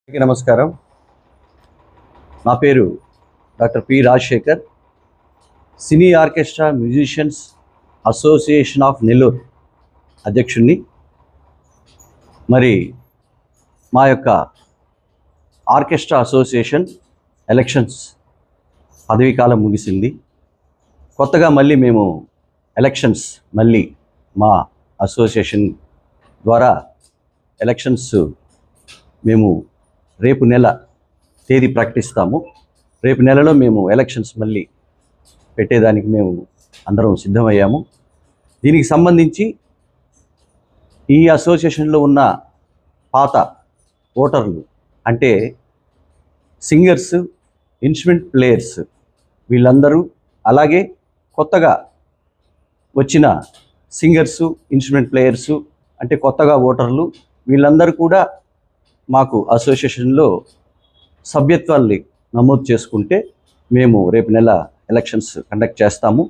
అందరికీ నమస్కారం. నా పేరు doctor P Rajasekhar, cine orchestra musicians association of Nellore అధ్యక్షుడిని. మరి మా యొక్క ఆర్కెస్ట్రా అసోసియేషన్ ఎలక్షన్స్ పదవీకాలం ముగిసింది. కొత్తగా మళ్ళీ మేము ఎలక్షన్స్ మా అసోసియేషన్ ద్వారా ఎలక్షన్స్ మేము రేపు నెల తేదీ ప్రకటిస్తాము. రేపు నెలలో మేము ఎలక్షన్స్ మళ్ళీ పెట్టేదానికి మేము అందరం సిద్ధమయ్యాము. దీనికి సంబంధించి ఈ అసోసియేషన్లో ఉన్న పాత ఓటర్లు అంటే సింగర్స్, ఇన్స్ట్రుమెంట్ ప్లేయర్స్ వీళ్ళందరూ, అలాగే కొత్తగా వచ్చిన సింగర్సు, ఇన్స్ట్రుమెంట్ ప్లేయర్సు అంటే కొత్తగా ఓటర్లు వీళ్ళందరూ కూడా మాకు అసోసియేషన్లో సభ్యత్వాన్ని నమోదు చేసుకుంటే మేము రేపు నెల ఎలక్షన్స్ కండక్ట్ చేస్తాము.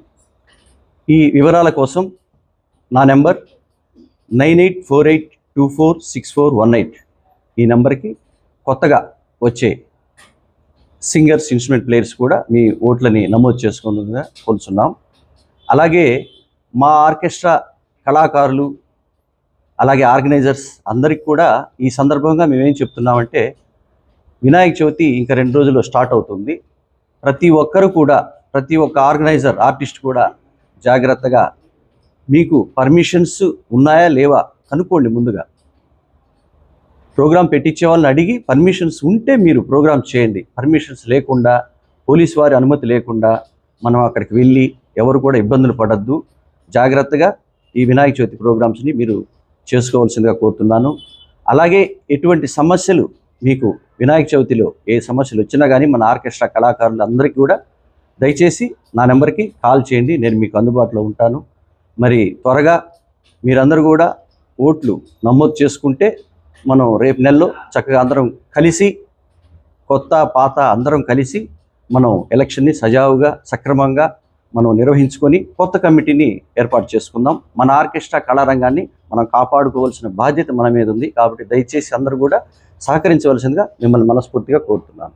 ఈ వివరాల కోసం నా నెంబర్ 9848246418 ఈ నెంబర్కి కొత్తగా వచ్చే సింగర్స్, ఇన్స్ట్రుమెంట్ ప్లేయర్స్ కూడా మీ ఓట్లని నమోదు చేసుకుంటుందిగా కోరుచున్నాం. అలాగే మా ఆర్కెస్ట్రా కళాకారులు అలాగే ఆర్గనైజర్స్ అందరికి కూడా ఈ సందర్భంగా మేమేం చెప్తున్నామంటే, వినాయక చవితి ఇంకా 2 రోజుల్లో స్టార్ట్ అవుతుంది. ప్రతి ఒక్కరు కూడా, ప్రతి ఒక్క ఆర్గనైజర్, ఆర్టిస్ట్ కూడా జాగ్రత్తగా మీకు పర్మిషన్స్ ఉన్నాయా లేవా కనుక్కోండి. ముందుగా ప్రోగ్రాం పెట్టించే వాళ్ళని అడిగి పర్మిషన్స్ ఉంటే మీరు ప్రోగ్రామ్ చేయండి. పర్మిషన్స్ లేకుండా, పోలీసు వారి అనుమతి లేకుండా మనం అక్కడికి వెళ్ళి ఎవరు కూడా ఇబ్బందులు పడద్దు. జాగ్రత్తగా ఈ వినాయక చవితి ప్రోగ్రామ్స్ని మీరు చేసుకోవాల్సిందిగా కోరుతున్నాను. అలాగే ఎటువంటి సమస్యలు మీకు వినాయక చవితిలో ఏ సమస్యలు వచ్చినా కానీ మన ఆర్కెస్ట్రా కళాకారులు అందరికీ కూడా దయచేసి నా నెంబర్కి కాల్ చేయండి, నేను మీకు అందుబాటులో ఉంటాను. మరి త్వరగా మీరందరూ కూడా ఓట్లు నమోదు చేసుకుంటే మనం రేపు నెలలో చక్కగా అందరం కలిసి, కొత్త పాత అందరం కలిసి మనం ఎలక్షన్ని సజావుగా సక్రమంగా మనం నిర్వహించుకొని కొత్త కమిటీని ఏర్పాటు చేసుకుందాం. మన ఆర్కెస్ట్రా కళారంగాన్ని మనం కాపాడుకోవాల్సిన బాధ్యత మన మీద ఉంది. కాబట్టి దయచేసి అందరూ కూడా సహకరించవలసిందిగా మిమ్మల్ని మనస్ఫూర్తిగా కోరుతున్నాను.